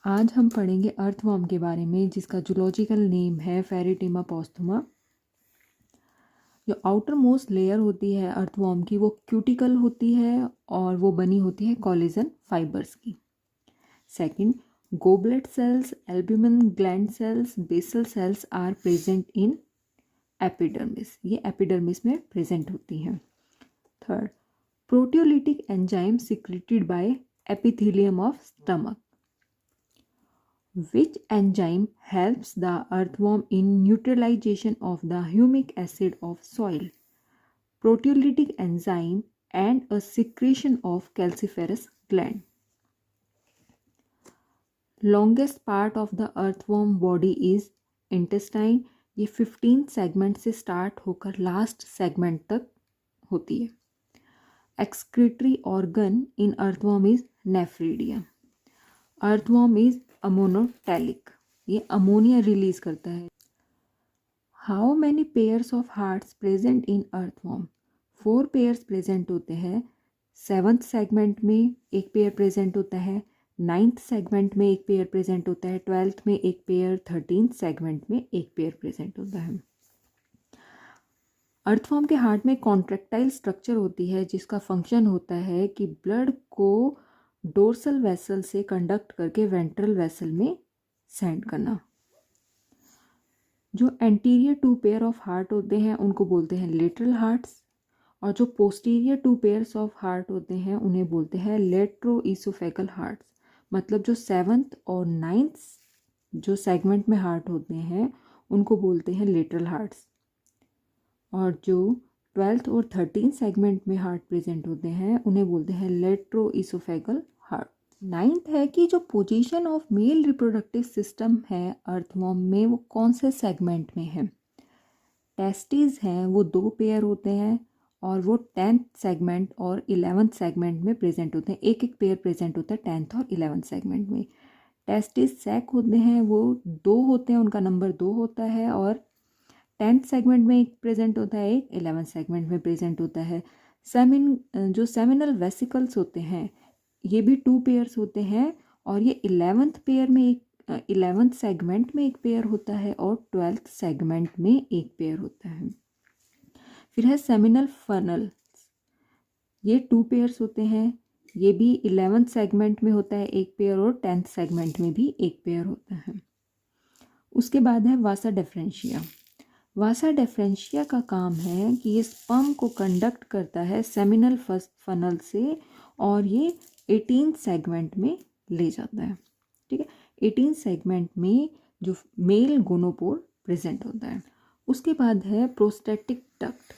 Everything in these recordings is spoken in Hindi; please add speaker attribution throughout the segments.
Speaker 1: आज हम पढ़ेंगे अर्थवर्म के बारे में, जिसका जूलॉजिकल नेम है फेरिटिमा पोस्थुमा। जो आउटर मोस्ट लेयर होती है अर्थवर्म की वो क्यूटिकल होती है और वो बनी होती है कोलेजन फाइबर्स की। Second, goblet cells, albumin gland cells, basal cells are present in epidermis. ये एपिडर्मिस में प्रेजेंट होती हैं। Third, proteolytic enzyme secreted by epithelium of stomach. Which enzyme helps the earthworm in neutralization of the humic acid of soil? Proteolytic enzyme and a secretion of calciferous gland. Longest part of the earthworm body is intestine. ये 15 सेगमेंट से स्टार्ट होकर लास्ट सेगमेंट तक होती है। Excretory organ in earthworm is nephridium. Earthworm is ammonotelic, ये अमोनिया रिलीज करता है। How many pairs of hearts present in earthworm? 4 pairs present होते हैं। 7th सेगमेंट में एक पेयर प्रेजेंट होता है, 9th सेगमेंट में एक पेयर प्रेजेंट होता है, 12th में एक पेयर, 13th सेगमेंट में एक पेयर प्रेजेंट होता है। अर्थवर्म के हार्ट में कॉन्ट्रैक्टाइल स्ट्रक्चर होती है जिसका फंक्शन होता है कि ब्लड को डोर्सल वेसल से कंडक्ट करके वेंट्रल वेसल में सेंड करना। जो एंटीरियर 2 पेयर ऑफ हार्ट होते हैं उनको बोलते हैं लेटरल हार्ट्स, और जो पोस्टीरियर 2 पेयर्स ऑफ हार्ट होते हैं उन्हें बोलते हैं लेट्रोइसोफेगल हार्ट्स। मतलब जो 7th और 9th जो सेगमेंट में हार्ट होते हैं उनको बोलते हैं लेटरल हार्ट्स, और जो 12th और 13th सेगमेंट में हार्ट प्रेजेंट होते हैं उन्हें बोलते हैं लेट्रोइसोफेगल हार्ट। 9th है कि जो position of male reproductive system है अर्थवर्म में वो कौन से सेगमेंट में है। टेस्टिस हैं वो 2 पेयर होते हैं और वो 10th सेगमेंट और 11th सेगमेंट में प्रेजेंट होते हैं। एक एक पेयर प्रेजेंट होता है 10th और 11th सेगमेंट में। टेस्टिस सैक होते हैं वो 2 होते हैं, उनका नंबर 2 होता है, और 10th सेगमेंट में एक प्रेजेंट होता है, एक 11th सेगमेंट में प्रेजेंट होता है। जो सेमिनल वेसिकल्स होते हैं ये भी 2 पेयर्स होते हैं, और ये 11th पेयर में एक 11th सेगमेंट में एक पेयर होता है और 12th सेगमेंट में एक पेयर होता है। फिर है सेमिनल फनल, ये 2 पेयर्स होते हैं, ये भी 11th सेगमेंट में होता है एक पेयर और 10th सेगमेंट में भी एक पेयर होता है। उसके बाद है वासा डिफरेंशिया। वासा डिफरेंशिया का काम है कि ये स्पर्म को कंडक्ट करता है सेमिनल फनल से और ये 18th सेगमेंट में ले जाता है। ठीक है, 18th सेगमेंट में जो मेल गोनोपोर प्रेजेंट होता है। उसके बाद है प्रोस्टेटिक डक्ट।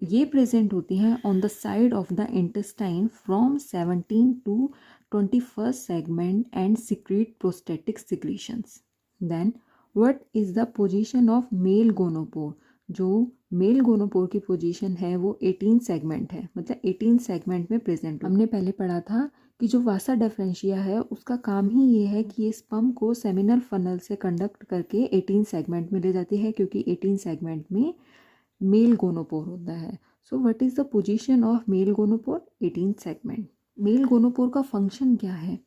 Speaker 1: ये प्रेजेंट होती हैं on the side of the intestine from 17 to 21st segment and secrete prostatic secretions. Then what is the position of male gonopore? जो मेल गोनोपोर की पोजीशन है वो 18 सेगमेंट है, मतलब 18 सेगमेंट में प्रेजेंट। हमने पहले पढ़ा था कि जो वासा डिफरेंशिया है उसका काम ही ये है कि ये स्पर्म को सेमिनल फनल से कंडक्ट करके 18 सेगमेंट में ले जाती है, क्योंकि 18 सेगमेंट में मेल गोनोपोर होता है। So what is the position of male gonopore? 18 segment. Male gonopore का फंक्शन क्या है?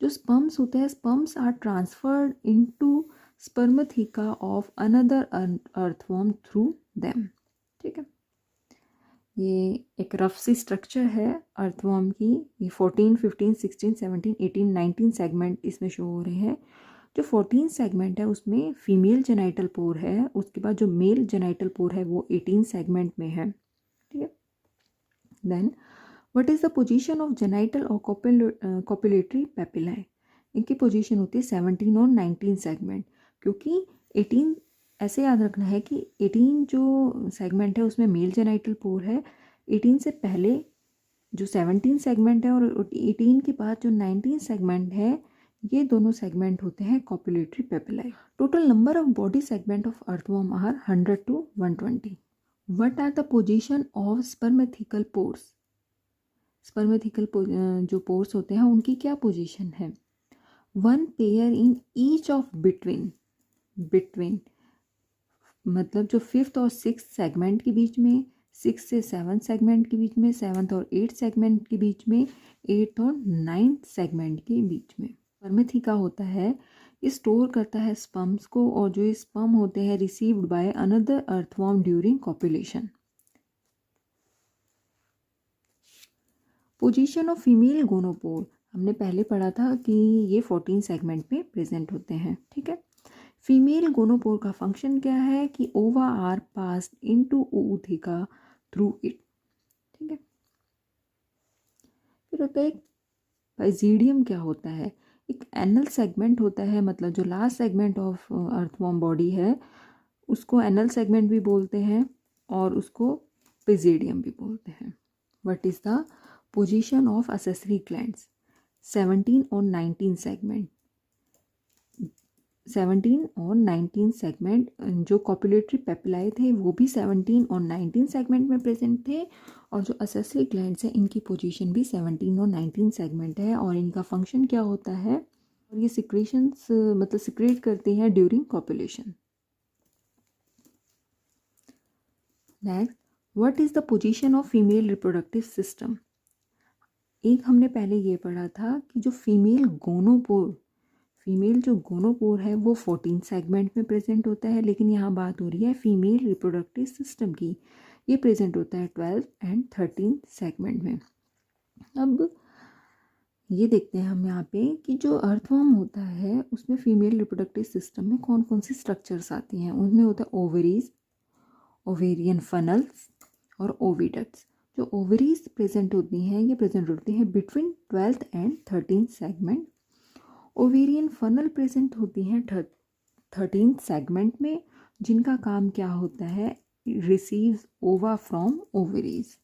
Speaker 1: जो स्पर्म्स होते हैं, sperms are transferred into spermatheca of another earthworm through them. ठीक है, ये एक रफ सी स्ट्रक्चर है अर्थवर्म की। ये 14, 15, 16, 17, 18, 19 सेगमेंट इसमें शो हो रहे हैं। जो 14 सेगमेंट है उसमें फीमेल जेनाइटल पोर है, उसके बाद जो मेल जेनाइटल पोर है वो 18 सेगमेंट में है। ठीक है, then what is the position of genital और कॉपुलेटरी पेपिलाए? इनकी पोजीशन होती है 17 और 19 सेगमेंट, क्योंकि 18 ऐसे याद रखना है कि 18 जो सेगमेंट है उसमें मेल जेनाइटल पोर है। 18 से पहले जो 17 सेगमेंट है और 18 के बाद जो 19 सेगमेंट है, ये दोनों सेगमेंट होते हैं copulatory papillae. Total number of body segment of earthworm are 100 to 120. What are the position of spermathecal pores? Spermathecal जो पोर्स होते हैं उनकी क्या पोजीशन है? 1 pair in each of between मतलब जो 5th और 6th सेगमेंट के बीच में, 6 से 7 सेगमेंट के बीच में, 7th और 8th सेगमेंट के बीच में, 8th और 9th सेगमेंट के बीच में। स्पर्मेथिका होता है, ये स्टोर करता है स्पर्म्स को, और जो ये स्पर्म होते हैं received by another earthworm during copulation. Position of female gonopore, हमने पहले पढ़ा था कि ये 14 सेगमेंट में प्रेजेंट होते हैं, ठीक है। फीमेल गोनोपोर का फंक्शन क्या है कि ova are passed into ootheca through it, ठीक है। फिर होता है पाइजीडियम, क्या होता है, एक एनल सेगमेंट होता है, मतलब जो last segment of earthworm body है उसको एनल सेगमेंट भी बोलते हैं और उसको पाइजीडियम भी बोलते हैं। What is the position of accessory glands? 17 और 19 सेगमेंट, 17 और 19 सेगमेंट, जो कॉपुलेटरी पेपिलाई थे वो भी 17 और 19 सेगमेंट में प्रेजेंट थे, और जो असेसरी ग्लैंड्स हैं इनकी पोजीशन भी 17 और 19 सेगमेंट है, और इनका फंक्शन क्या होता है, और ये सिक्रेशंस मतलब सिक्रेट करते हैं during copulation. Next, what is the position of female reproductive system? एक हमने पहले ये पढ़ा था कि जो फीमेल जो गोनोपोर है वो 14 सेगमेंट में प्रेजेंट होता है, लेकिन यहाँ बात हो रही है फीमेल रिप्रोडक्टिव सिस्टम की, ये प्रेजेंट होता है 12 एंड 13 सेगमेंट में। अब ये देखते हैं हम यहाँ पे कि जो अर्थवॉर्म होता है उसमें फीमेल रिप्रोडक्टिव सिस्टम में कौन कौन सी स्ट्रक्चर्स आती हैं। उनमें होता है ओवरीज, ओवेरियन फनल्स और ओविडक्ट्स। जो ओवरीज प्रेजेंट होती हैं ये प्रेजेंट होती हैं between 12th and 13th segment. Ovarian funnel present होती हैं 13th सेगमेंट में, जिनका काम क्या होता है, रिसीव्स ओवा फ्रॉम ओवरीज।